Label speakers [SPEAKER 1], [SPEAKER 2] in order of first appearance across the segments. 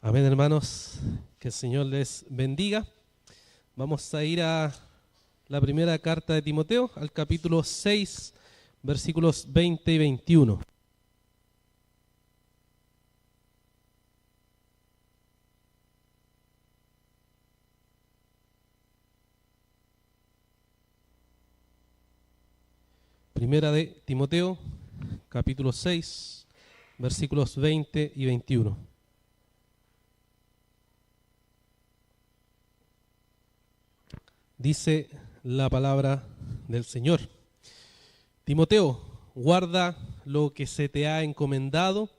[SPEAKER 1] Amén, hermanos. Que el Señor les bendiga. Vamos a ir a la primera carta de Timoteo, al capítulo 6, versículos 20 y 21. Primera de Timoteo, capítulo 6, versículos 20 y 21. Dice la palabra del Señor. Timoteo, guarda lo que se te ha encomendado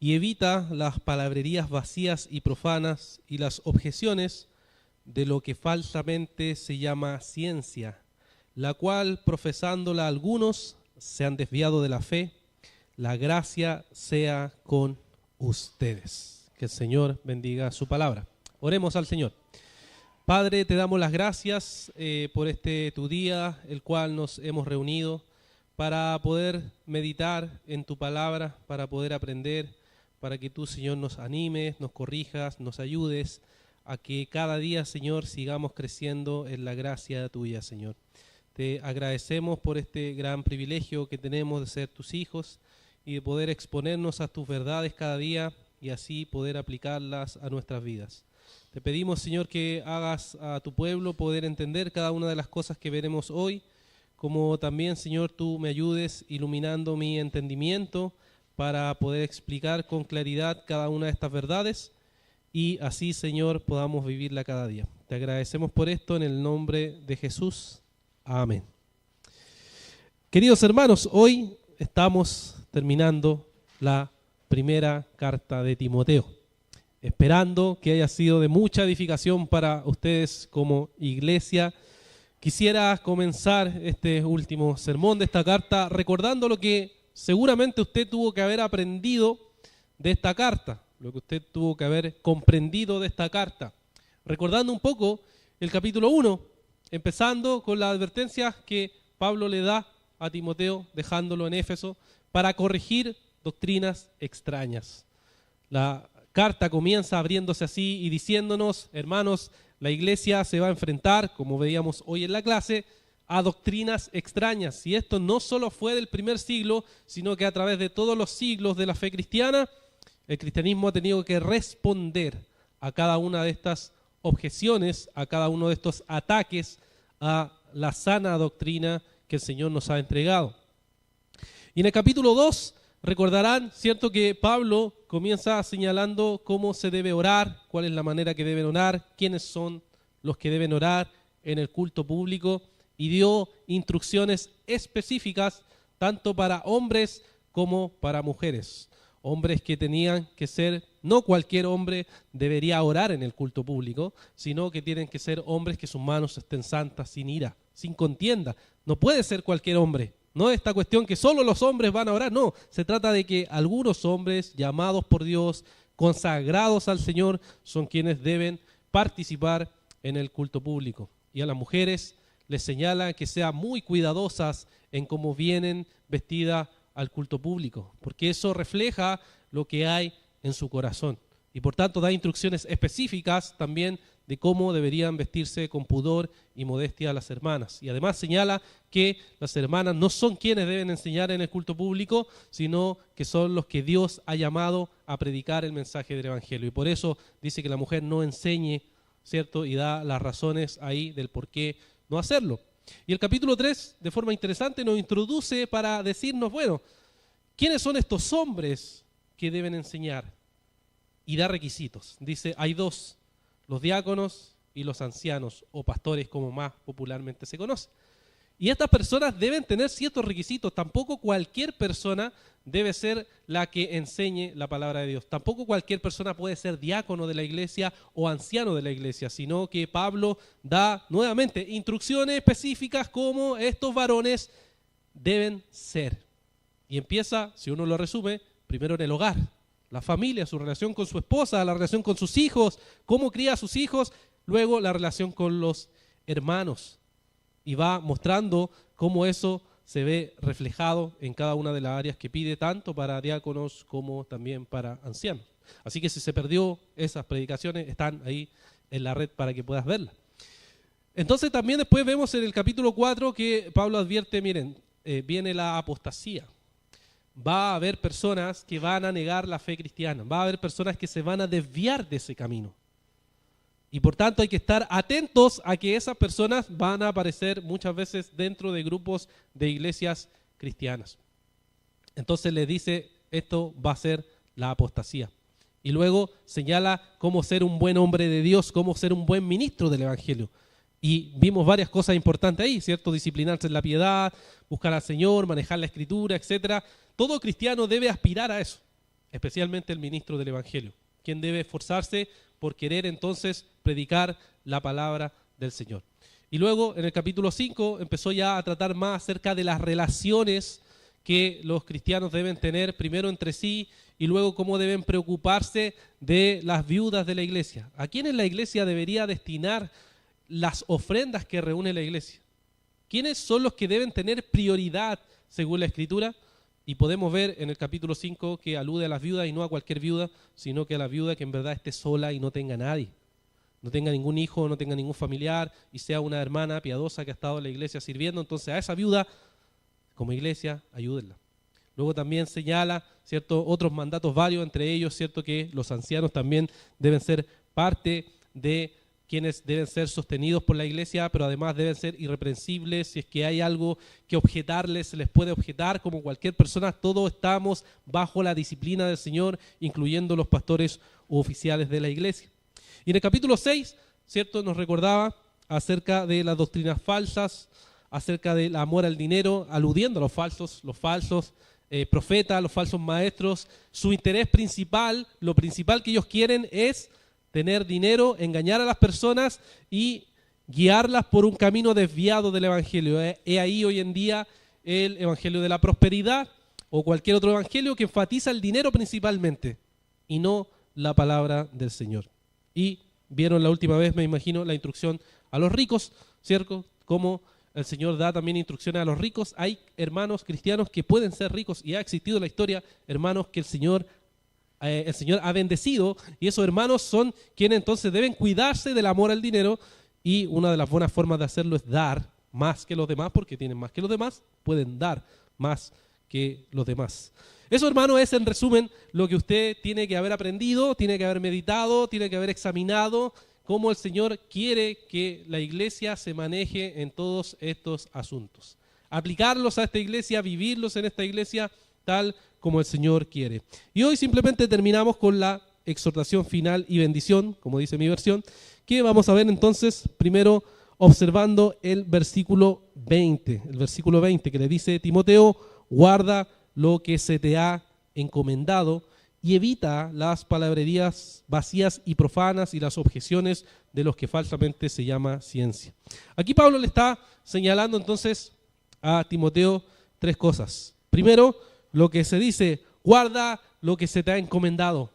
[SPEAKER 1] y evita las palabrerías vacías y profanas y las objeciones de lo que falsamente se llama ciencia, la cual profesándola algunos se han desviado de la fe. La gracia sea con ustedes. Que el Señor bendiga su palabra. Oremos al Señor. Padre, te damos las gracias por tu día, el cual nos hemos reunido para poder meditar en tu palabra, para poder aprender, para que tú, Señor, nos animes, nos corrijas, nos ayudes a que cada día, Señor, sigamos creciendo en la gracia tuya, Señor. Te agradecemos por este gran privilegio que tenemos de ser tus hijos y de poder exponernos a tus verdades cada día y así poder aplicarlas a nuestras vidas. Te pedimos, Señor, que hagas a tu pueblo poder entender cada una de las cosas que veremos hoy, como también, Señor, tú me ayudes iluminando mi entendimiento para poder explicar con claridad cada una de estas verdades y así, Señor, podamos vivirla cada día. Te agradecemos por esto en el nombre de Jesús. Amén. Queridos hermanos, hoy estamos terminando la primera carta de Timoteo, esperando que haya sido de mucha edificación para ustedes como iglesia. Quisiera comenzar este último sermón de esta carta recordando lo que seguramente usted tuvo que haber aprendido de esta carta, lo que usted tuvo que haber comprendido de esta carta. Recordando un poco el capítulo 1, empezando con la advertencia que Pablo le da a Timoteo, dejándolo en Éfeso, para corregir doctrinas extrañas. La carta comienza abriéndose así y diciéndonos, hermanos, la iglesia se va a enfrentar, como veíamos hoy en la clase, a doctrinas extrañas. Y esto no solo fue del primer siglo, sino que a través de todos los siglos de la fe cristiana, el cristianismo ha tenido que responder a cada una de estas objeciones, a cada uno de estos ataques a la sana doctrina que el Señor nos ha entregado. Y en el capítulo 2 recordarán, ¿cierto?, que Pablo comienza señalando cómo se debe orar, cuál es la manera que deben orar, quiénes son los que deben orar en el culto público, y dio instrucciones específicas tanto para hombres como para mujeres. Hombres que tenían que ser, no cualquier hombre debería orar en el culto público, sino que tienen que ser hombres que sus manos estén santas, sin ira, sin contienda. No puede ser cualquier hombre. No esta cuestión que solo los hombres van a orar, no. Se trata de que algunos hombres llamados por Dios, consagrados al Señor, son quienes deben participar en el culto público. Y a las mujeres les señala que sean muy cuidadosas en cómo vienen vestidas al culto público, porque eso refleja lo que hay en su corazón. Y por tanto da instrucciones específicas también de cómo deberían vestirse con pudor y modestia a las hermanas. Y además señala que las hermanas no son quienes deben enseñar en el culto público, sino que son los que Dios ha llamado a predicar el mensaje del Evangelio. Y por eso dice que la mujer no enseñe, ¿cierto? Y da las razones ahí del por qué no hacerlo. Y el capítulo 3, de forma interesante, nos introduce para decirnos, bueno, ¿quiénes son estos hombres que deben enseñar? Y da requisitos. Dice, hay dos, los diáconos y los ancianos, o pastores como más popularmente se conoce. Y estas personas deben tener ciertos requisitos. Tampoco cualquier persona debe ser la que enseñe la palabra de Dios. Tampoco cualquier persona puede ser diácono de la iglesia o anciano de la iglesia, sino que Pablo da nuevamente instrucciones específicas como estos varones deben ser. Y empieza, si uno lo resume, primero en el hogar, la familia, su relación con su esposa, la relación con sus hijos, cómo cría a sus hijos, luego la relación con los hermanos. Y va mostrando cómo eso se ve reflejado en cada una de las áreas que pide, tanto para diáconos como también para ancianos. Así que si se perdió esas predicaciones, están ahí en la red para que puedas verlas. Entonces también después vemos en el capítulo 4 que Pablo advierte, miren, viene la apostasía. Va a haber personas que van a negar la fe cristiana, va a haber personas que se van a desviar de ese camino. Y por tanto hay que estar atentos a que esas personas van a aparecer muchas veces dentro de grupos de iglesias cristianas. Entonces le dice, esto va a ser la apostasía. Y luego señala cómo ser un buen hombre de Dios, cómo ser un buen ministro del Evangelio. Y vimos varias cosas importantes ahí, ¿cierto? Disciplinarse en la piedad, buscar al Señor, manejar la Escritura, etc. Todo cristiano debe aspirar a eso, especialmente el ministro del Evangelio, quien debe esforzarse por querer entonces predicar la palabra del Señor. Y luego en el capítulo 5 empezó ya a tratar más acerca de las relaciones que los cristianos deben tener primero entre sí y luego cómo deben preocuparse de las viudas de la iglesia. ¿A quiénes la iglesia debería destinar las ofrendas que reúne la iglesia? ¿Quiénes son los que deben tener prioridad según la Escritura? Y podemos ver en el capítulo 5 que alude a las viudas y no a cualquier viuda, sino que a la viuda que en verdad esté sola y no tenga nadie. No tenga ningún hijo, no tenga ningún familiar y sea una hermana piadosa que ha estado en la iglesia sirviendo. Entonces a esa viuda, como iglesia, ayúdenla. Luego también señala, ¿cierto?, otros mandatos varios, entre ellos, ¿cierto?, que los ancianos también deben ser parte de quienes deben ser sostenidos por la iglesia, pero además deben ser irreprensibles. Si es que hay algo que objetarles, se les puede objetar como cualquier persona. Todos estamos bajo la disciplina del Señor, incluyendo los pastores u oficiales de la iglesia. Y en el capítulo 6, ¿cierto?, nos recordaba acerca de las doctrinas falsas, acerca del amor al dinero, aludiendo a los falsos profetas, los falsos maestros. Su interés principal, lo principal que ellos quieren es tener dinero, engañar a las personas y guiarlas por un camino desviado del Evangelio. He ahí hoy en día el Evangelio de la prosperidad o cualquier otro evangelio que enfatiza el dinero principalmente y no la palabra del Señor. Y vieron la última vez, me imagino, la instrucción a los ricos, ¿cierto? Como el Señor da también instrucciones a los ricos. Hay hermanos cristianos que pueden ser ricos y ha existido en la historia hermanos que el Señor ha bendecido, y esos hermanos son quienes entonces deben cuidarse del amor al dinero, y una de las buenas formas de hacerlo es dar más que los demás, porque tienen más que los demás, pueden dar más que los demás. Eso, hermano, es en resumen lo que usted tiene que haber aprendido, tiene que haber meditado, tiene que haber examinado cómo el Señor quiere que la iglesia se maneje en todos estos asuntos. Aplicarlos a esta iglesia, vivirlos en esta iglesia tal como el Señor quiere. Y hoy simplemente terminamos con la exhortación final y bendición, como dice mi versión, que vamos a ver entonces primero observando el versículo 20. El versículo 20 que le dice: Timoteo, guarda lo que se te ha encomendado y evita las palabrerías vacías y profanas y las objeciones de los que falsamente se llama ciencia. Aquí Pablo le está señalando entonces a Timoteo tres cosas. Primero, lo que se dice, guarda lo que se te ha encomendado.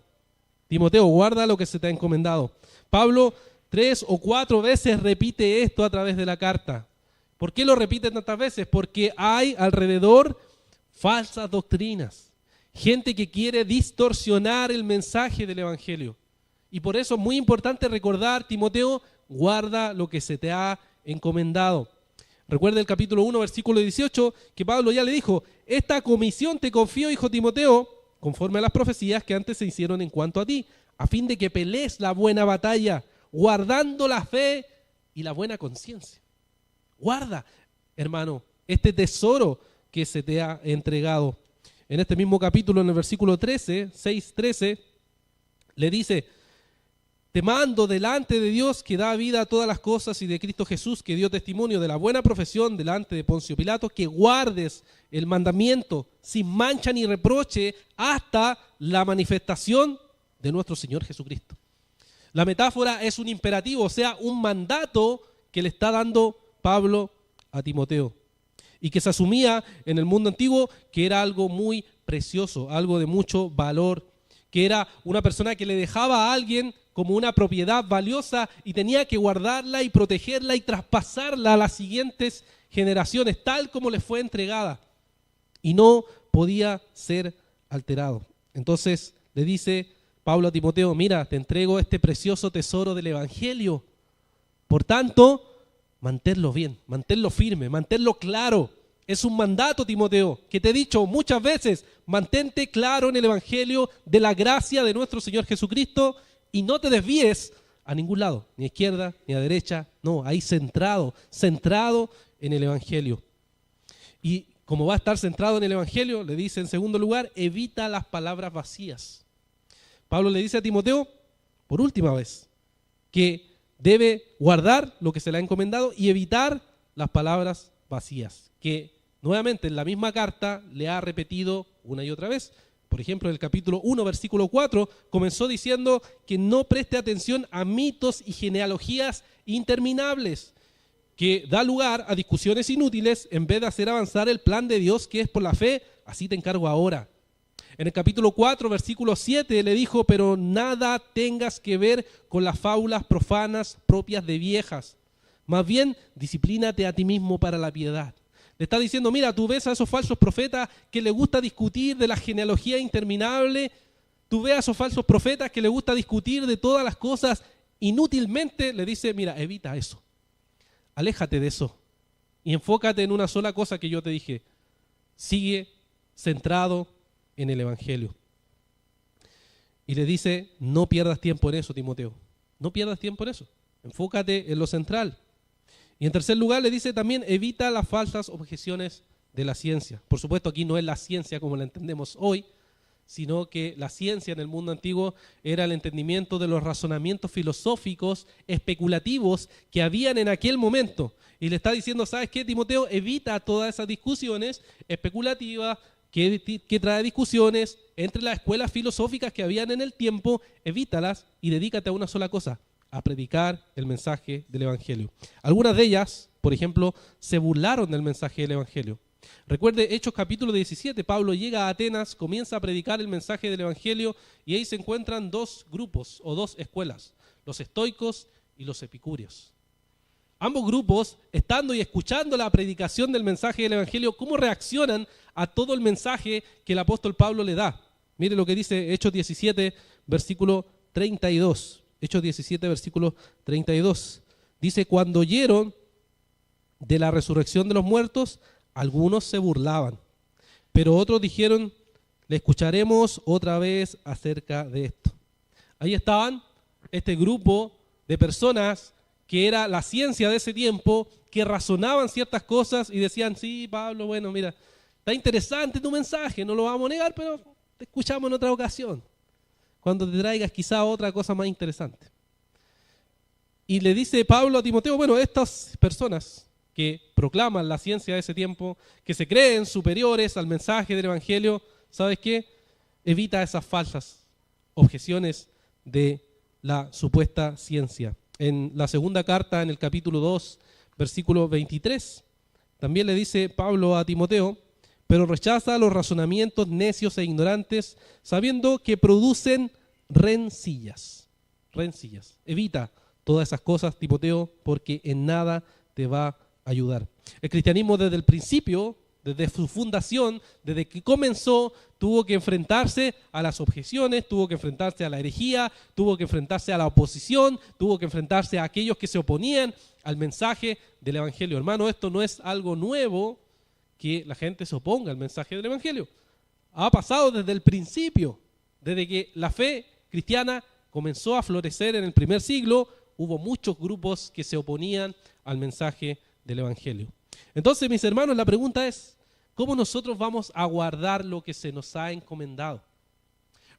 [SPEAKER 1] Timoteo, guarda lo que se te ha encomendado. Pablo 3 o 4 veces repite esto a través de la carta. ¿Por qué lo repite tantas veces? Porque hay alrededor falsas doctrinas, gente que quiere distorsionar el mensaje del Evangelio. Y por eso es muy importante recordar, Timoteo, guarda lo que se te ha encomendado. Recuerda el capítulo 1, versículo 18, que Pablo ya le dijo: esta comisión te confío, hijo Timoteo, conforme a las profecías que antes se hicieron en cuanto a ti, a fin de que pelees la buena batalla, guardando la fe y la buena conciencia. Guarda, hermano, este tesoro que se te ha entregado. En este mismo capítulo, en el versículo 13, 6:13, le dice: te mando delante de Dios que da vida a todas las cosas y de Cristo Jesús que dio testimonio de la buena profesión delante de Poncio Pilato, que guardes el mandamiento sin mancha ni reproche hasta la manifestación de nuestro Señor Jesucristo. La metáfora es un imperativo, o sea, un mandato que le está dando Pablo a Timoteo y que se asumía en el mundo antiguo que era algo muy precioso, algo de mucho valor, que era una persona que le dejaba a alguien como una propiedad valiosa y tenía que guardarla y protegerla y traspasarla a las siguientes generaciones, tal como les fue entregada, y no podía ser alterado. Entonces le dice Pablo a Timoteo, mira, te entrego este precioso tesoro del Evangelio. Por tanto, manténlo bien, manténlo firme, manténlo claro. Es un mandato, Timoteo, que te he dicho muchas veces, mantente claro en el Evangelio de la gracia de nuestro Señor Jesucristo y no te desvíes a ningún lado, ni a izquierda, ni a derecha, no, ahí centrado en el Evangelio. Y como va a estar centrado en el Evangelio, le dice en segundo lugar, evita las palabras vacías. Pablo le dice a Timoteo, por última vez, que debe guardar lo que se le ha encomendado y evitar las palabras vacías, que nuevamente en la misma carta le ha repetido una y otra vez. Por ejemplo, en el capítulo 1, versículo 4, comenzó diciendo que no preste atención a mitos y genealogías interminables, que da lugar a discusiones inútiles en vez de hacer avanzar el plan de Dios que es por la fe, así te encargo ahora. En el capítulo 4, versículo 7, le dijo, pero nada tengas que ver con las fábulas profanas propias de viejas. Más bien, disciplínate a ti mismo para la piedad. Le está diciendo, mira, tú ves a esos falsos profetas que les gusta discutir de la genealogía interminable, tú ves a esos falsos profetas que les gusta discutir de todas las cosas inútilmente, le dice, mira, evita eso, aléjate de eso y enfócate en una sola cosa que yo te dije, sigue centrado en el Evangelio. Y le dice, no pierdas tiempo en eso, Timoteo, no pierdas tiempo en eso, enfócate en lo central. Y en tercer lugar le dice también, evita las falsas objeciones de la ciencia. Por supuesto, aquí no es la ciencia como la entendemos hoy, sino que la ciencia en el mundo antiguo era el entendimiento de los razonamientos filosóficos especulativos que habían en aquel momento. Y le está diciendo, ¿sabes qué, Timoteo? Evita todas esas discusiones especulativas que trae discusiones entre las escuelas filosóficas que habían en el tiempo, evítalas y dedícate a una sola cosa, a predicar el mensaje del Evangelio. Algunas de ellas, por ejemplo, se burlaron del mensaje del Evangelio. Recuerde Hechos capítulo 17, Pablo llega a Atenas, comienza a predicar el mensaje del Evangelio y ahí se encuentran dos grupos o dos escuelas, los estoicos y los epicúreos. Ambos grupos, estando y escuchando la predicación del mensaje del Evangelio, ¿cómo reaccionan a todo el mensaje que el apóstol Pablo le da? Mire lo que dice Hechos 17, versículo 32. Hechos 17, versículo 32. Dice, cuando oyeron de la resurrección de los muertos, algunos se burlaban, pero otros dijeron, le escucharemos otra vez acerca de esto. Ahí estaban este grupo de personas que era la ciencia de ese tiempo, que razonaban ciertas cosas y decían, sí, Pablo, bueno, mira, está interesante tu mensaje, no lo vamos a negar, pero te escuchamos en otra ocasión, cuando te traigas quizá otra cosa más interesante. Y le dice Pablo a Timoteo, bueno, estas personas que proclaman la ciencia de ese tiempo, que se creen superiores al mensaje del Evangelio, ¿sabes qué? Evita esas falsas objeciones de la supuesta ciencia. En la segunda carta, en el capítulo 2, versículo 23, también le dice Pablo a Timoteo, pero rechaza los razonamientos necios e ignorantes, sabiendo que producen rencillas. Rencillas. Evita todas esas cosas, Timoteo, porque en nada te va a ayudar. El cristianismo desde el principio, desde su fundación, desde que comenzó, tuvo que enfrentarse a las objeciones, tuvo que enfrentarse a la herejía, tuvo que enfrentarse a la oposición, tuvo que enfrentarse a aquellos que se oponían al mensaje del Evangelio. Hermano, esto no es algo nuevo que la gente se oponga al mensaje del Evangelio. Ha pasado desde el principio, desde que la fe cristiana comenzó a florecer en el primer siglo, hubo muchos grupos que se oponían al mensaje del Evangelio. Entonces, mis hermanos, la pregunta es, ¿cómo nosotros vamos a guardar lo que se nos ha encomendado?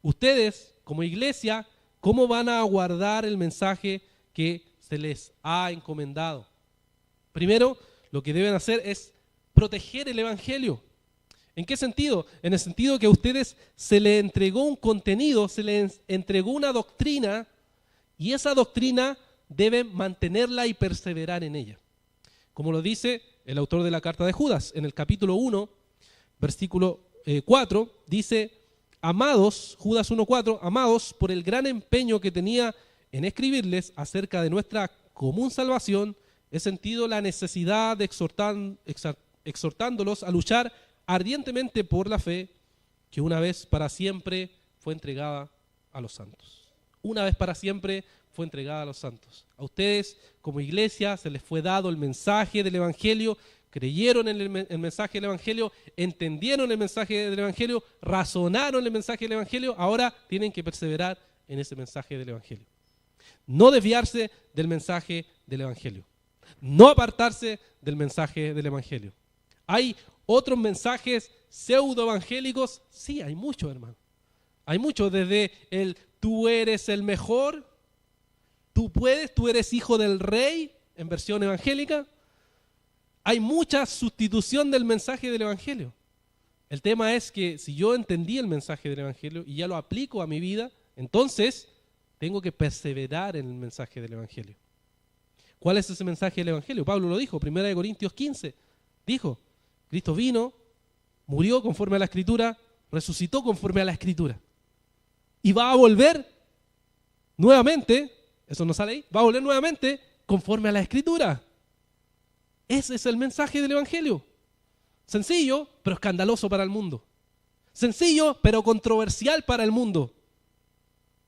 [SPEAKER 1] Ustedes, como iglesia, ¿cómo van a guardar el mensaje que se les ha encomendado? Primero, lo que deben hacer es proteger el Evangelio. ¿En qué sentido? En el sentido que a ustedes se les entregó un contenido, se les entregó una doctrina, y esa doctrina deben mantenerla y perseverar en ella. Como lo dice el autor de la carta de Judas, en el capítulo 1, versículo 4, dice, amados, Judas 1:4, amados, por el gran empeño que tenía en escribirles acerca de nuestra común salvación, he sentido la necesidad de exhortándolos a luchar ardientemente por la fe que una vez para siempre fue entregada a los santos. Una vez para siempre fue entregada a los santos. A ustedes, como iglesia, se les fue dado el mensaje del Evangelio, creyeron en el mensaje del Evangelio, entendieron el mensaje del Evangelio, razonaron el mensaje del Evangelio, ahora tienen que perseverar en ese mensaje del Evangelio. No desviarse del mensaje del Evangelio. No apartarse del mensaje del Evangelio. ¿Hay otros mensajes pseudoevangélicos? Sí, hay muchos, hermano. Hay muchos, desde el tú eres el mejor, tú puedes, tú eres hijo del rey, en versión evangélica. Hay mucha sustitución del mensaje del Evangelio. El tema es que si yo entendí el mensaje del Evangelio y ya lo aplico a mi vida, entonces tengo que perseverar en el mensaje del Evangelio. ¿Cuál es ese mensaje del Evangelio? Pablo lo dijo, 1 Corintios 15. Dijo, Cristo vino, murió conforme a la Escritura, resucitó conforme a la Escritura. Y va a volver nuevamente, eso no sale ahí, va a volver nuevamente conforme a la Escritura. Ese es el mensaje del Evangelio. Sencillo, pero escandaloso para el mundo. Sencillo, pero controversial para el mundo.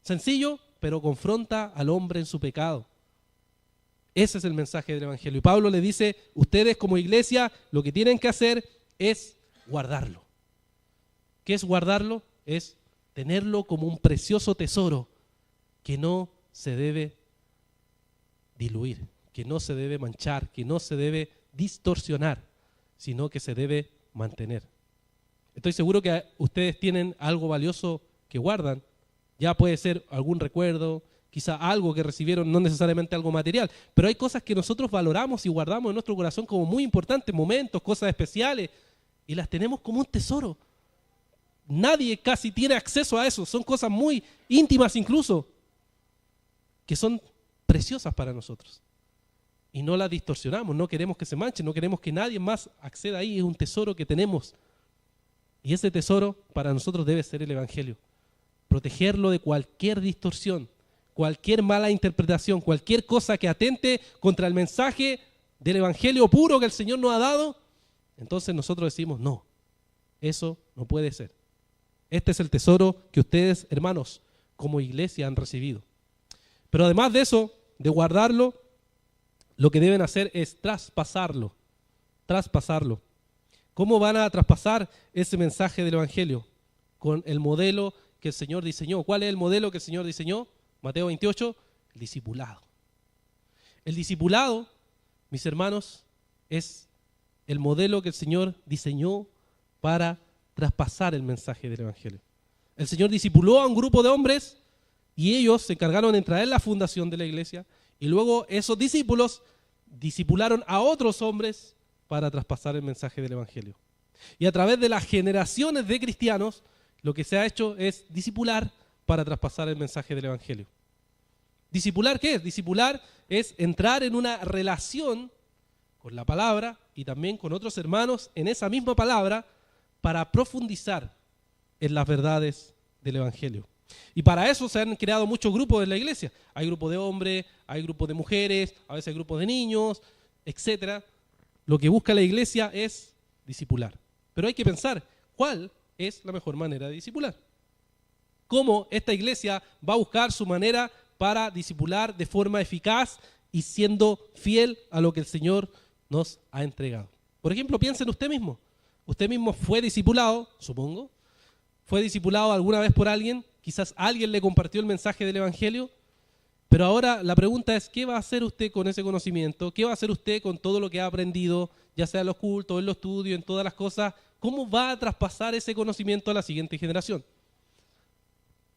[SPEAKER 1] Sencillo, pero confronta al hombre en su pecado. Ese es el mensaje del Evangelio. Y Pablo le dice, ustedes como iglesia lo que tienen que hacer es guardarlo. ¿Qué es guardarlo? Es tenerlo como un precioso tesoro que no se debe diluir, que no se debe manchar, que no se debe distorsionar, sino que se debe mantener. Estoy seguro que ustedes tienen algo valioso que guardan. Ya puede ser algún recuerdo, quizá algo que recibieron, no necesariamente algo material, pero hay cosas que nosotros valoramos y guardamos en nuestro corazón como muy importantes, momentos, cosas especiales, y las tenemos como un tesoro. Nadie casi tiene acceso a eso, son cosas muy íntimas incluso, que son preciosas para nosotros. Y no las distorsionamos, no queremos que se manchen, no queremos que nadie más acceda ahí, es un tesoro que tenemos. Y ese tesoro para nosotros debe ser el Evangelio. Protegerlo de cualquier distorsión, cualquier mala interpretación, cualquier cosa que atente contra el mensaje del Evangelio puro que el Señor nos ha dado. Entonces nosotros decimos, no, eso no puede ser. Este es el tesoro que ustedes, hermanos, como iglesia han recibido. Pero además de eso, de guardarlo, lo que deben hacer es traspasarlo. Traspasarlo. ¿Cómo van a traspasar ese mensaje del Evangelio? Con el modelo que el Señor diseñó. ¿Cuál es el modelo que el Señor diseñó? Mateo 28, el discipulado. El discipulado, mis hermanos, es el modelo que el Señor diseñó para traspasar el mensaje del Evangelio. El Señor discipuló a un grupo de hombres y ellos se encargaron de traer la fundación de la iglesia y luego esos discípulos discipularon a otros hombres para traspasar el mensaje del Evangelio. Y a través de las generaciones de cristianos, lo que se ha hecho es discipular para traspasar el mensaje del Evangelio. ¿Discipular qué es? Discipular es entrar en una relación con la palabra y también con otros hermanos en esa misma palabra para profundizar en las verdades del Evangelio. Y para eso se han creado muchos grupos en la iglesia. Hay grupos de hombres, hay grupos de mujeres, a veces hay grupos de niños, etc. Lo que busca la iglesia es discipular. Pero hay que pensar, ¿cuál es la mejor manera de discipular? ¿Cómo esta iglesia va a buscar su manera para discipular de forma eficaz y siendo fiel a lo que el Señor nos ha entregado? Por ejemplo, piensen usted mismo. Usted mismo fue discipulado, supongo. Fue discipulado alguna vez por alguien. Quizás alguien le compartió el mensaje del Evangelio. Pero ahora la pregunta es, ¿qué va a hacer usted con ese conocimiento? ¿Qué va a hacer usted con todo lo que ha aprendido, ya sea en los cultos, en los estudios, en todas las cosas? ¿Cómo va a traspasar ese conocimiento a la siguiente generación?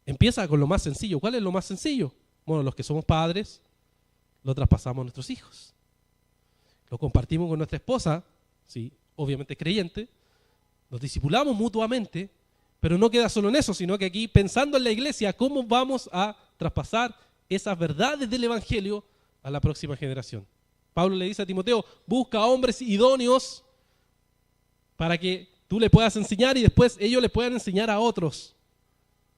[SPEAKER 1] Empieza con lo más sencillo. ¿Cuál es lo más sencillo? Bueno, los que somos padres, lo traspasamos a nuestros hijos. Lo compartimos con nuestra esposa, sí, obviamente creyente, nos discipulamos mutuamente, pero no queda solo en eso, sino que aquí pensando en la iglesia, ¿cómo vamos a traspasar esas verdades del Evangelio a la próxima generación? Pablo le dice a Timoteo, busca hombres idóneos para que tú le puedas enseñar y después ellos le puedan enseñar a otros.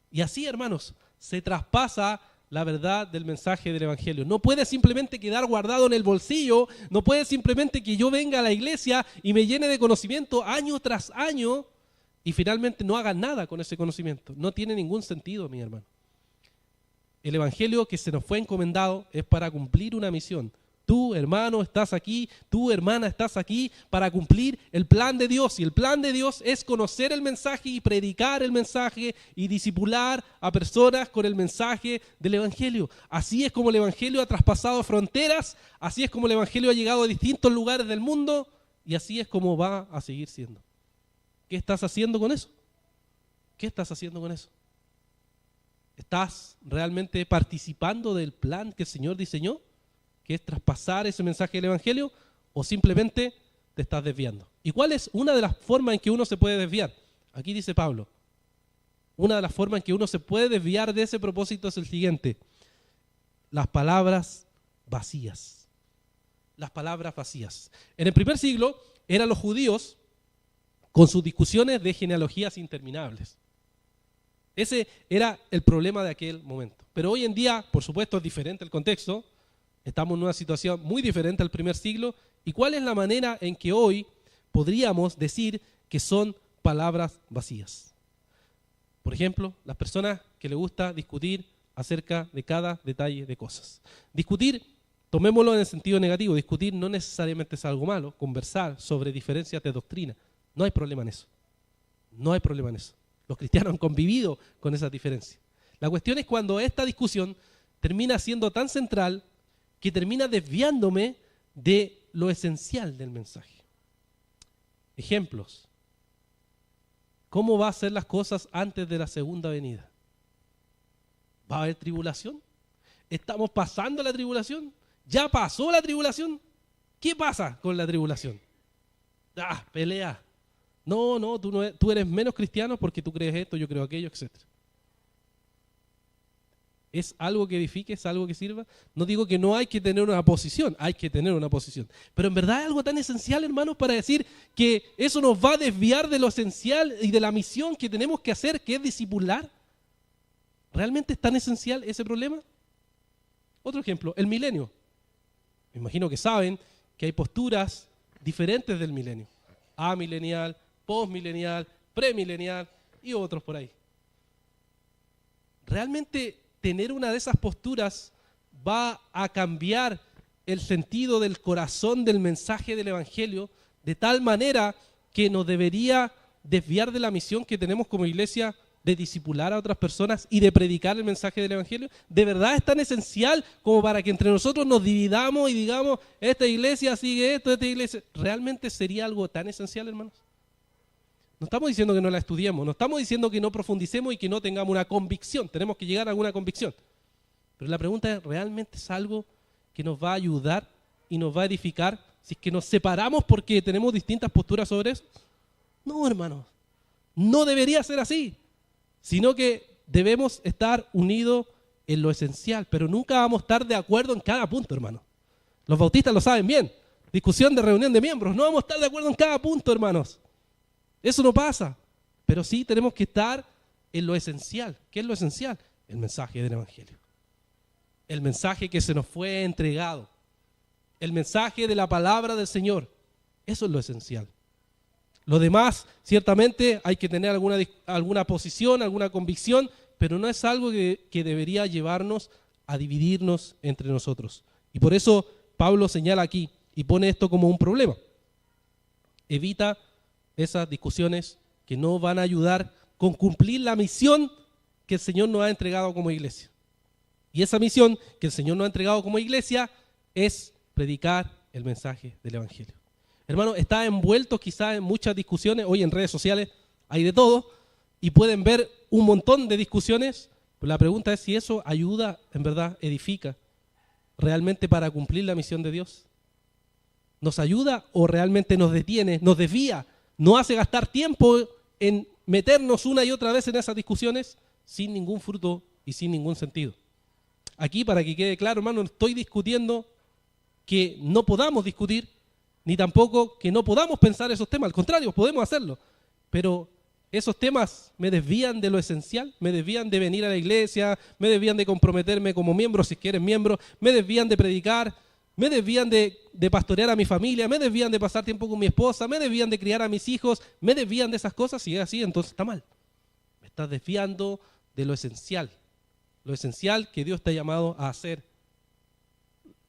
[SPEAKER 1] Y así, hermanos, se traspasa la verdad del mensaje del Evangelio. No puede simplemente quedar guardado en el bolsillo, no puede simplemente que yo venga a la iglesia y me llene de conocimiento año tras año y finalmente no haga nada con ese conocimiento. No tiene ningún sentido, mi hermano. El evangelio que se nos fue encomendado es para cumplir una misión. Tú, hermano, estás aquí, tú, hermana, estás aquí para cumplir el plan de Dios. Y el plan de Dios es conocer el mensaje y predicar el mensaje y discipular a personas con el mensaje del evangelio. Así es como el evangelio ha traspasado fronteras, así es como el evangelio ha llegado a distintos lugares del mundo y así es como va a seguir siendo. ¿Qué estás haciendo con eso? ¿Qué estás haciendo con eso? ¿Estás realmente participando del plan que el Señor diseñó, que es traspasar ese mensaje del evangelio, o simplemente te estás desviando? ¿Y cuál es una de las formas en que uno se puede desviar? Aquí dice Pablo, una de las formas en que uno se puede desviar de ese propósito es el siguiente: las palabras vacías. Las palabras vacías. En el primer siglo eran los judíos con sus discusiones de genealogías interminables. Ese era el problema de aquel momento. Pero hoy en día, por supuesto, es diferente el contexto. Estamos en una situación muy diferente al primer siglo. ¿Y cuál es la manera en que hoy podríamos decir que son palabras vacías? Por ejemplo, las personas que les gusta discutir acerca de cada detalle de cosas. Discutir, tomémoslo en el sentido negativo, discutir no necesariamente es algo malo. Conversar sobre diferencias de doctrina, no hay problema en eso. No hay problema en eso. Los cristianos han convivido con esas diferencias. La cuestión es cuando esta discusión termina siendo tan central que termina desviándome de lo esencial del mensaje. Ejemplos. ¿Cómo va a ser las cosas antes de la segunda venida? ¿Va a haber tribulación? ¿Estamos pasando la tribulación? ¿Ya pasó la tribulación? ¿Qué pasa con la tribulación? Pelea. No, tú eres menos cristiano porque tú crees esto, yo creo aquello, etc. ¿Es algo que edifique? ¿Es algo que sirva? No digo que no hay que tener una posición, hay que tener una posición. Pero en verdad es algo tan esencial, hermanos, para decir que eso nos va a desviar de lo esencial y de la misión que tenemos que hacer, que es discipular. ¿Realmente es tan esencial ese problema? Otro ejemplo, el milenio. Me imagino que saben que hay posturas diferentes del milenio. Amilenial, postmilenial, premilenial y otros por ahí. ¿Realmente tener una de esas posturas va a cambiar el sentido del corazón del mensaje del evangelio de tal manera que nos debería desviar de la misión que tenemos como iglesia de discipular a otras personas y de predicar el mensaje del evangelio? ¿De verdad es tan esencial como para que entre nosotros nos dividamos y digamos, esta iglesia sigue esto, esta iglesia? ¿Realmente sería algo tan esencial, hermanos? No estamos diciendo que no la estudiemos, no estamos diciendo que no profundicemos y que no tengamos una convicción. Tenemos que llegar a alguna convicción. Pero la pregunta es, ¿realmente es algo que nos va a ayudar y nos va a edificar si es que nos separamos porque tenemos distintas posturas sobre eso? No, hermanos. No debería ser así. Sino que debemos estar unidos en lo esencial, pero nunca vamos a estar de acuerdo en cada punto, hermanos. Los bautistas lo saben bien. Discusión de reunión de miembros. No vamos a estar de acuerdo en cada punto, hermanos. Eso no pasa. Pero sí tenemos que estar en lo esencial. ¿Qué es lo esencial? El mensaje del evangelio. El mensaje que se nos fue entregado. El mensaje de la palabra del Señor. Eso es lo esencial. Lo demás, ciertamente hay que tener alguna posición, alguna convicción, pero no es algo que debería llevarnos a dividirnos entre nosotros. Y por eso Pablo señala aquí y pone esto como un problema. Evita esas discusiones que no van a ayudar con cumplir la misión que el Señor nos ha entregado como iglesia. Y esa misión que el Señor nos ha entregado como iglesia es predicar el mensaje del evangelio. Hermano, está envuelto quizás en muchas discusiones. Hoy en redes sociales hay de todo y pueden ver un montón de discusiones. Pero la pregunta es si eso ayuda, en verdad, edifica realmente para cumplir la misión de Dios. ¿Nos ayuda o realmente nos detiene, nos desvía, nos hace gastar tiempo en meternos una y otra vez en esas discusiones sin ningún fruto y sin ningún sentido? Aquí, para que quede claro, hermano, no estoy discutiendo que no podamos discutir, ni tampoco que no podamos pensar esos temas. Al contrario, podemos hacerlo. Pero esos temas me desvían de lo esencial, me desvían de venir a la iglesia, me desvían de comprometerme como miembro, si quieres miembro, me desvían de predicar, me desvían de pastorear a mi familia, me desvían de pasar tiempo con mi esposa, me desvían de criar a mis hijos, me desvían de esas cosas. Si es así, entonces está mal. Me estás desviando de lo esencial. lo esencial que Dios te ha llamado a hacer.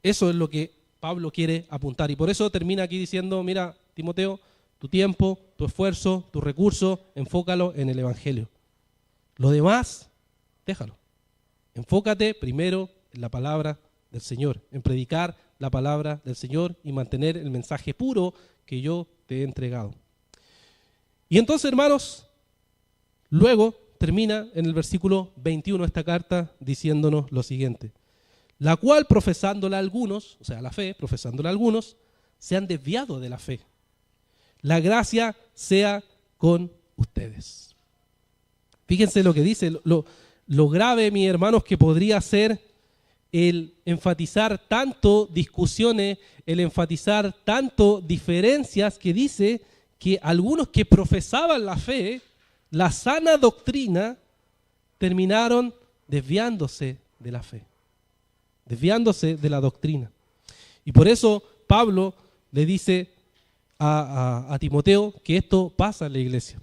[SPEAKER 1] Eso es lo que Pablo quiere apuntar. Y por eso termina aquí diciendo, mira, Timoteo, tu tiempo, tu esfuerzo, tus recursos, enfócalo en el Evangelio. Lo demás, déjalo. Enfócate primero en la palabra del Señor, en predicar la palabra del Señor y mantener el mensaje puro que yo te he entregado. Y entonces, hermanos, luego termina en el versículo 21 esta carta diciéndonos lo siguiente: la cual profesándola algunos, o sea, la fe, profesándola algunos, se han desviado de la fe. La gracia sea con ustedes. Fíjense lo que dice, lo grave, mis hermanos, que podría ser el enfatizar tanto discusiones, el enfatizar tanto diferencias, que dice que algunos que profesaban la fe, la sana doctrina, terminaron desviándose de la fe, desviándose de la doctrina. Y por eso Pablo le dice a Timoteo que esto pasa en la iglesia.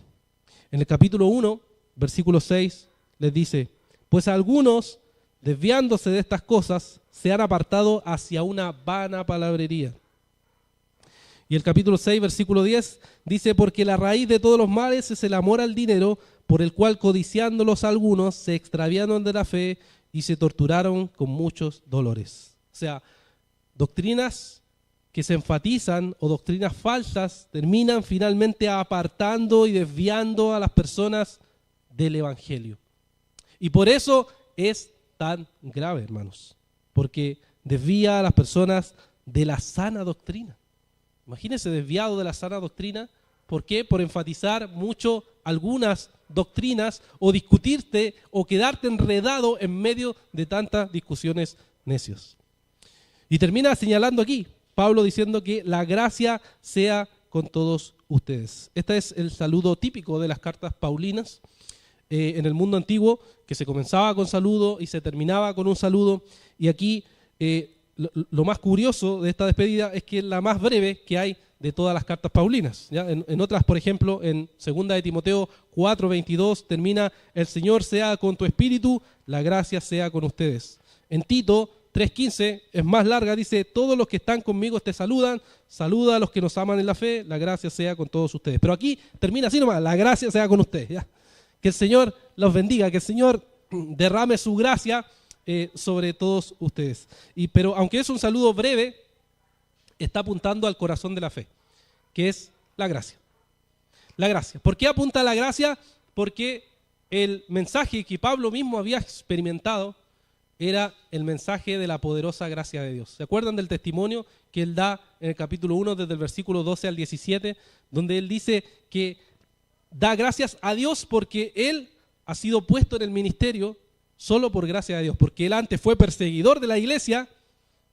[SPEAKER 1] En el capítulo 1, versículo 6, les dice: pues algunos, desviándose de estas cosas, se han apartado hacia una vana palabrería. Y el capítulo 6, versículo 10, dice: porque la raíz de todos los males es el amor al dinero, por el cual codiciándolos algunos se extraviaron de la fe y se torturaron con muchos dolores. O sea, doctrinas que se enfatizan o doctrinas falsas terminan finalmente apartando y desviando a las personas del Evangelio. Y por eso es tan grave, hermanos, porque desvía a las personas de la sana doctrina. Imagínense, desviado de la sana doctrina. ¿Por qué? Por enfatizar mucho algunas doctrinas o discutirte o quedarte enredado en medio de tantas discusiones necios. Y termina señalando aquí Pablo diciendo que la gracia sea con todos ustedes. Este es el saludo típico de las cartas paulinas en el mundo antiguo, que se comenzaba con saludo y se terminaba con un saludo. Y aquí lo más curioso de esta despedida es que es la más breve que hay de todas las cartas paulinas, ¿ya? En otras, por ejemplo, en 2 de Timoteo 4:22 termina: el Señor sea con tu espíritu, la gracia sea con ustedes. En Tito 3:15 es más larga, dice: todos los que están conmigo te saludan, saluda a los que nos aman en la fe, la gracia sea con todos ustedes. Pero aquí termina así nomás: la gracia sea con ustedes, ¿ya? Que el Señor los bendiga, que el Señor derrame su gracia sobre todos ustedes. Pero aunque es un saludo breve, está apuntando al corazón de la fe, que es la gracia. La gracia. ¿Por qué apunta a la gracia? Porque el mensaje que Pablo mismo había experimentado era el mensaje de la poderosa gracia de Dios. ¿Se acuerdan del testimonio que él da en el capítulo 1, desde el versículo 12 al 17, donde él dice que da gracias a Dios porque él ha sido puesto en el ministerio solo por gracia de Dios? Porque él antes fue perseguidor de la iglesia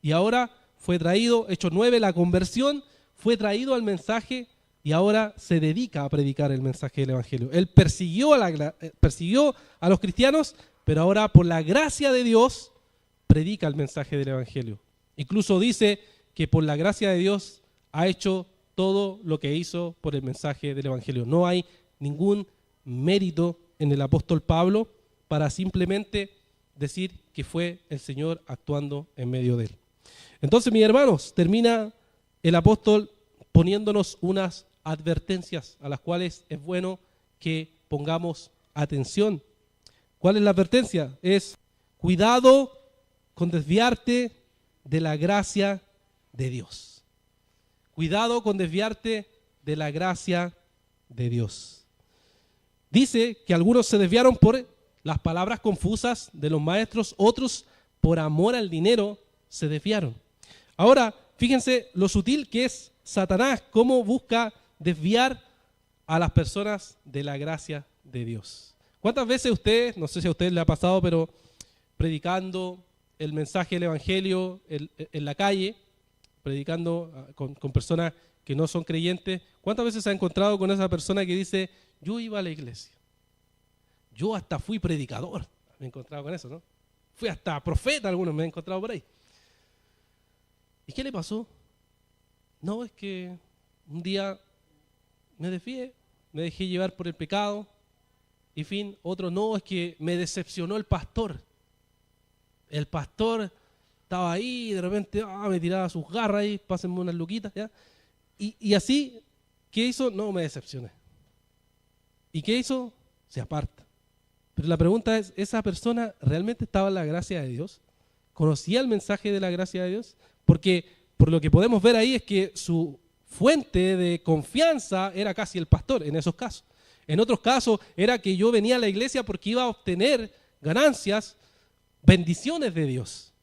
[SPEAKER 1] y ahora fue traído, Hechos 9, la conversión, fue traído al mensaje y ahora se dedica a predicar el mensaje del Evangelio. Él persiguió a los cristianos, pero ahora por la gracia de Dios predica el mensaje del Evangelio. Incluso dice que por la gracia de Dios ha hecho todo lo que hizo por el mensaje del Evangelio. No hay ningún mérito en el apóstol Pablo para simplemente decir que fue el Señor actuando en medio de él. Entonces, mis hermanos, termina el apóstol poniéndonos unas advertencias a las cuales es bueno que pongamos atención. ¿Cuál es la advertencia? Es: cuidado con desviarte de la gracia de Dios. Cuidado con desviarte de la gracia de Dios. Dice que algunos se desviaron por las palabras confusas de los maestros, otros por amor al dinero se desviaron. Ahora, fíjense lo sutil que es Satanás, cómo busca desviar a las personas de la gracia de Dios. ¿Cuántas veces usted, no sé si a usted le ha pasado, pero predicando el mensaje del Evangelio en la calle, predicando con personas que no son creyentes, cuántas veces se ha encontrado con esa persona que dice: yo iba a la iglesia, yo hasta fui predicador? Me he encontrado con eso, ¿no? Fui hasta profeta, algunos me he encontrado por ahí. ¿Y qué le pasó? No, es que un día me desvié, me dejé llevar por el pecado, y fin. Otro: no, es que me decepcionó el pastor. El pastor estaba ahí, de repente me tiraba sus garras ahí, pásenme unas luquitas, ¿ya? Y así, ¿qué hizo? No, me decepcioné. ¿Y qué hizo? Se aparta. Pero la pregunta es, ¿esa persona realmente estaba en la gracia de Dios? ¿Conocía el mensaje de la gracia de Dios? Porque por lo que podemos ver ahí es que su fuente de confianza era casi el pastor en esos casos. En otros casos era que yo venía a la iglesia porque iba a obtener ganancias, bendiciones de Dios.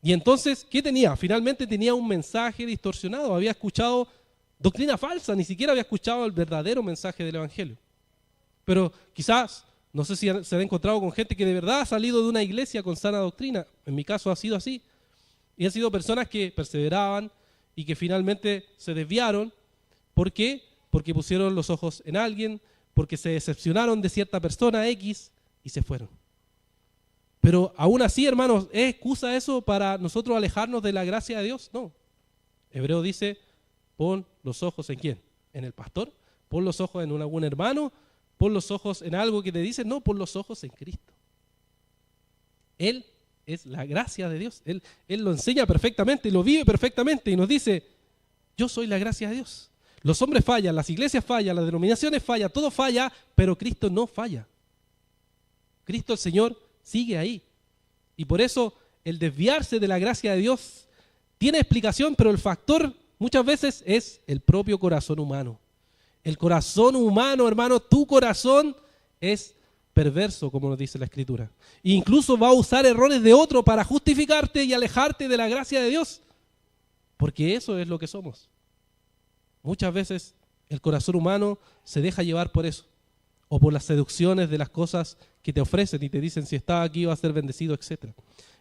[SPEAKER 1] Y entonces, ¿qué tenía? Finalmente tenía un mensaje distorsionado, había escuchado doctrina falsa, ni siquiera había escuchado el verdadero mensaje del Evangelio. Pero quizás, no sé si se ha encontrado con gente que de verdad ha salido de una iglesia con sana doctrina, en mi caso ha sido así, y han sido personas que perseveraban y que finalmente se desviaron. ¿Por qué? Porque pusieron los ojos en alguien, porque se decepcionaron de cierta persona X y se fueron. Pero aún así, hermanos, ¿es excusa eso para nosotros alejarnos de la gracia de Dios? No. Hebreo dice, pon los ojos en ¿quién? En el pastor. Pon los ojos en algún hermano. Pon los ojos en algo que te dice. No, pon los ojos en Cristo. Él es la gracia de Dios. Él lo enseña perfectamente, lo vive perfectamente y nos dice, yo soy la gracia de Dios. Los hombres fallan, las iglesias fallan, las denominaciones fallan, todo falla, pero Cristo no falla. Cristo el Señor sigue ahí. Y por eso el desviarse de la gracia de Dios tiene explicación, pero el factor muchas veces es el propio corazón humano. El corazón humano, hermano, tu corazón es perverso, como nos dice la Escritura. E incluso va a usar errores de otro para justificarte y alejarte de la gracia de Dios. Porque eso es lo que somos. Muchas veces el corazón humano se deja llevar por eso. O por las seducciones de las cosas que te ofrecen y te dicen si estás aquí va a ser bendecido, etc.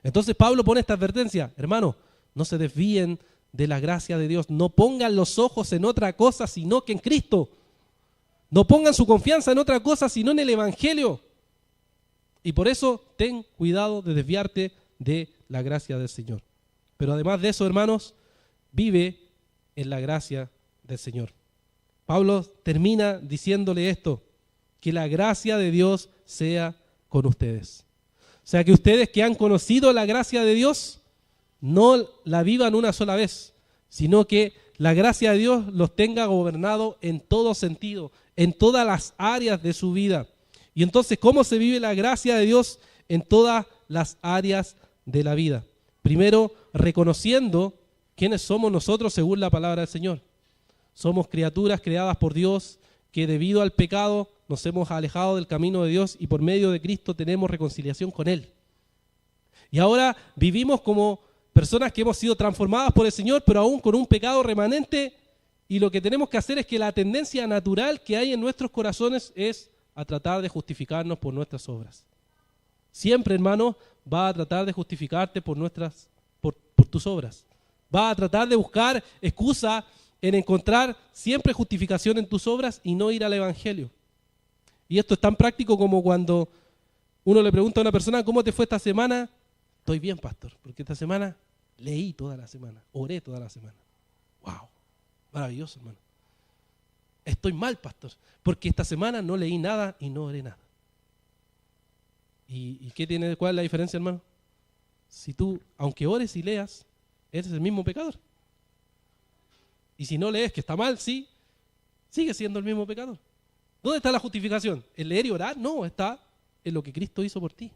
[SPEAKER 1] Entonces Pablo pone esta advertencia, hermano, no se desvíen de la gracia de Dios, no pongan los ojos en otra cosa sino que en Cristo, no pongan su confianza en otra cosa sino en el Evangelio. Y por eso ten cuidado de desviarte de la gracia del Señor. Pero además de eso, hermanos, vive en la gracia del Señor. Pablo termina diciéndole esto, que la gracia de Dios sea con ustedes. O sea, que ustedes que han conocido la gracia de Dios, no la vivan una sola vez, sino que la gracia de Dios los tenga gobernado en todo sentido, en todas las áreas de su vida. Y entonces, ¿cómo se vive la gracia de Dios en todas las áreas de la vida? Primero, reconociendo quiénes somos nosotros según la palabra del Señor. Somos criaturas creadas por Dios que debido al pecado nos hemos alejado del camino de Dios y por medio de Cristo tenemos reconciliación con Él. Y ahora vivimos como personas que hemos sido transformadas por el Señor, pero aún con un pecado remanente, y lo que tenemos que hacer es que la tendencia natural que hay en nuestros corazones es a tratar de justificarnos por nuestras obras. Siempre, hermano, va a tratar de justificarte por tus obras. Va a tratar de buscar excusa en encontrar siempre justificación en tus obras y no ir al Evangelio. Y esto es tan práctico como cuando uno le pregunta a una persona, ¿cómo te fue esta semana? Estoy bien, pastor, porque esta semana leí toda la semana, oré toda la semana. ¡Wow! Maravilloso, hermano. Estoy mal, pastor, porque esta semana no leí nada y no oré nada. ¿Y cuál es la diferencia, hermano? Si tú, aunque ores y leas, eres el mismo pecador. Y si no lees, que está mal, sí, sigue siendo el mismo pecador. ¿Dónde está la justificación? ¿En leer y orar? No, está en lo que Cristo hizo por ti.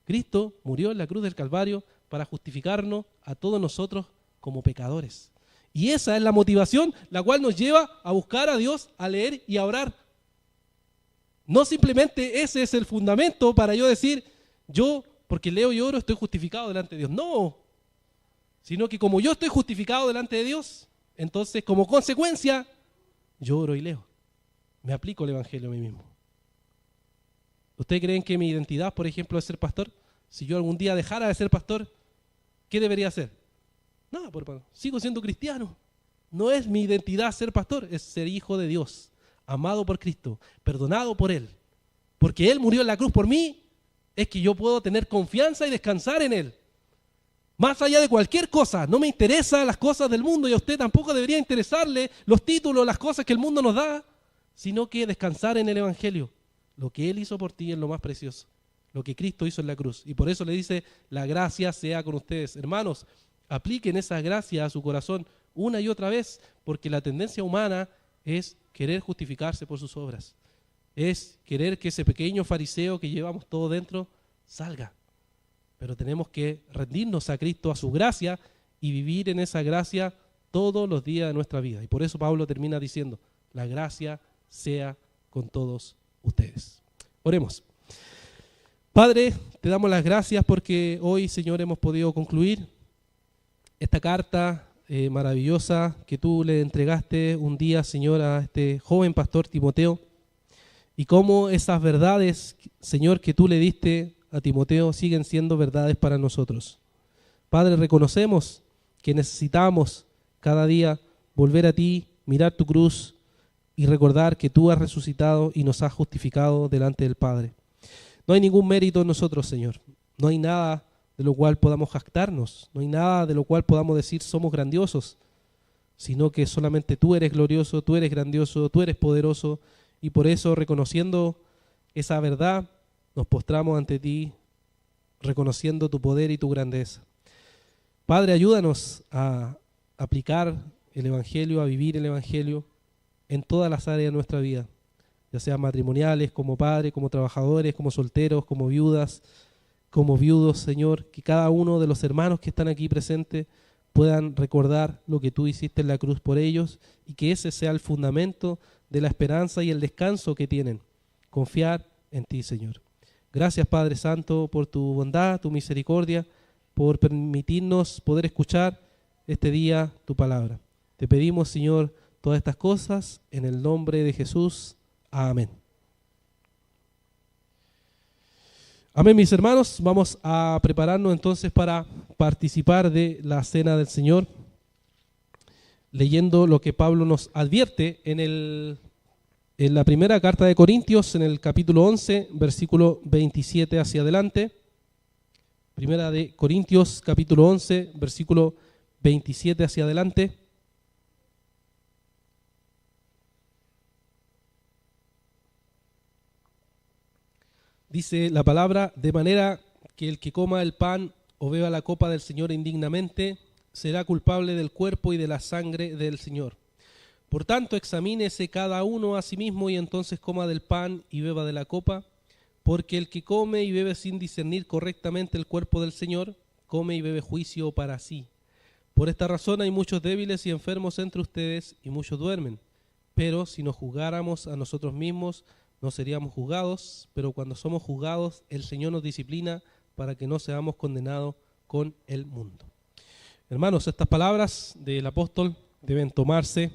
[SPEAKER 1] Cristo murió en la cruz del Calvario para justificarnos a todos nosotros como pecadores. Y esa es la motivación la cual nos lleva a buscar a Dios, a leer y a orar. No simplemente ese es el fundamento para yo decir, yo porque leo y oro estoy justificado delante de Dios. No, sino que como yo estoy justificado delante de Dios, entonces como consecuencia yo oro y leo. Me aplico el Evangelio a mí mismo. ¿Ustedes creen que mi identidad, por ejemplo, es ser pastor? Si yo algún día dejara de ser pastor, ¿qué debería hacer? Nada, sigo siendo cristiano. No es mi identidad ser pastor, es ser hijo de Dios, amado por Cristo, perdonado por Él. Porque Él murió en la cruz por mí, es que yo puedo tener confianza y descansar en Él. Más allá de cualquier cosa, no me interesan las cosas del mundo y a usted tampoco debería interesarle los títulos, las cosas que el mundo nos da, sino que descansar en el Evangelio. Lo que Él hizo por ti es lo más precioso. lo que Cristo hizo en la cruz. Y por eso le dice, la gracia sea con ustedes. Hermanos, apliquen esa gracia a su corazón una y otra vez, porque la tendencia humana es querer justificarse por sus obras. Es querer que ese pequeño fariseo que llevamos todo dentro salga. Pero tenemos que rendirnos a Cristo, a su gracia, y vivir en esa gracia todos los días de nuestra vida. Y por eso Pablo termina diciendo, la gracia sea con todos ustedes. Oremos. Padre, te damos las gracias porque hoy, Señor, hemos podido concluir esta carta maravillosa que tú le entregaste un día, Señor, a este joven pastor Timoteo, y cómo esas verdades, Señor, que tú le diste a Timoteo siguen siendo verdades para nosotros. Padre, reconocemos que necesitamos cada día volver a ti, mirar tu cruz y recordar que tú has resucitado y nos has justificado delante del Padre. No hay ningún mérito en nosotros, Señor. No hay nada de lo cual podamos jactarnos, no hay nada de lo cual podamos decir somos grandiosos, sino que solamente tú eres glorioso, tú eres grandioso, tú eres poderoso, y por eso, reconociendo esa verdad, nos postramos ante ti, reconociendo tu poder y tu grandeza. Padre, ayúdanos a aplicar el Evangelio, a vivir el Evangelio en todas las áreas de nuestra vida, ya sean matrimoniales, como padres, como trabajadores, como solteros, como viudas, como viudos, Señor, que cada uno de los hermanos que están aquí presentes puedan recordar lo que tú hiciste en la cruz por ellos y que ese sea el fundamento de la esperanza y el descanso que tienen, confiar en ti, Señor. Gracias, Padre Santo, por tu bondad, tu misericordia, por permitirnos poder escuchar este día tu palabra. Te pedimos, Señor, todas estas cosas en el nombre de Jesús. Amén. Amén, mis hermanos. Vamos a prepararnos entonces para participar de la cena del Señor, leyendo lo que Pablo nos advierte en la primera carta de Corintios, en el capítulo 11, versículo 27 hacia adelante. Primera de Corintios, capítulo 11, versículo 27 hacia adelante. Dice la palabra, de manera que el que coma el pan o beba la copa del Señor indignamente, será culpable del cuerpo y de la sangre del Señor. Por tanto, examínese cada uno a sí mismo y entonces coma del pan y beba de la copa, porque el que come y bebe sin discernir correctamente el cuerpo del Señor, come y bebe juicio para sí. Por esta razón hay muchos débiles y enfermos entre ustedes y muchos duermen. Pero si nos juzgáramos a nosotros mismos, no seríamos juzgados, pero cuando somos juzgados, el Señor nos disciplina para que no seamos condenados con el mundo. Hermanos, estas palabras del apóstol deben tomarse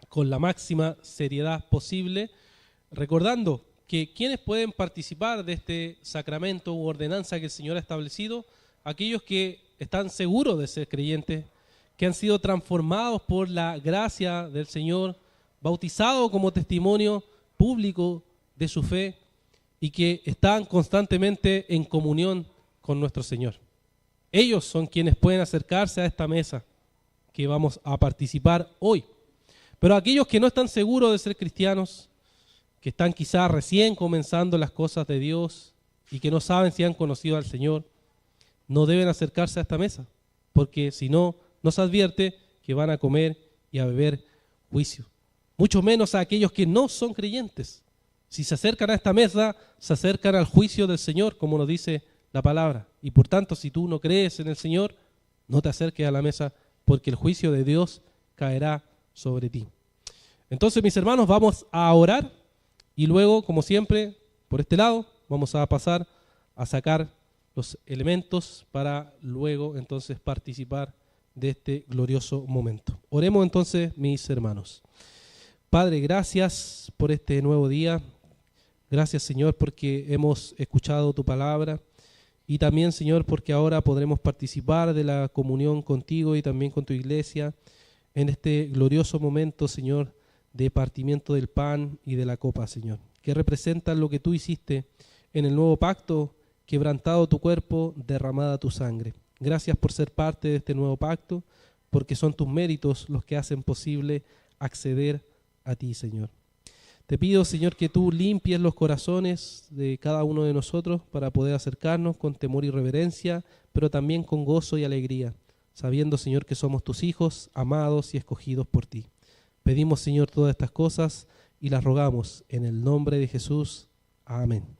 [SPEAKER 1] con la máxima seriedad posible, recordando que quienes pueden participar de este sacramento u ordenanza que el Señor ha establecido, aquellos que están seguros de ser creyentes, que han sido transformados por la gracia del Señor, bautizados como testimonio público de su fe y que están constantemente en comunión con nuestro Señor. Ellos son quienes pueden acercarse a esta mesa que vamos a participar hoy. Pero aquellos que no están seguros de ser cristianos, que están quizás recién comenzando las cosas de Dios y que no saben si han conocido al Señor, no deben acercarse a esta mesa, porque si no, nos advierte que van a comer y a beber juicio. Mucho menos a aquellos que no son creyentes. Si se acercan a esta mesa, se acercan al juicio del Señor, como nos dice la palabra. Y por tanto, si tú no crees en el Señor, no te acerques a la mesa, porque el juicio de Dios caerá sobre ti. Entonces, mis hermanos, vamos a orar y luego, como siempre, por este lado, vamos a pasar a sacar los elementos para luego entonces participar de este glorioso momento. Oremos entonces, mis hermanos. Padre, gracias por este nuevo día. Gracias, Señor, porque hemos escuchado tu palabra y también, Señor, porque ahora podremos participar de la comunión contigo y también con tu iglesia en este glorioso momento, Señor, de partimiento del pan y de la copa, Señor, que representan lo que tú hiciste en el nuevo pacto, quebrantado tu cuerpo, derramada tu sangre. Gracias por ser parte de este nuevo pacto, porque son tus méritos los que hacen posible acceder a ti, Señor. Te pido, Señor, que tú limpies los corazones de cada uno de nosotros para poder acercarnos con temor y reverencia, pero también con gozo y alegría, sabiendo, Señor, que somos tus hijos, amados y escogidos por ti. Pedimos, Señor, todas estas cosas y las rogamos en el nombre de Jesús. Amén.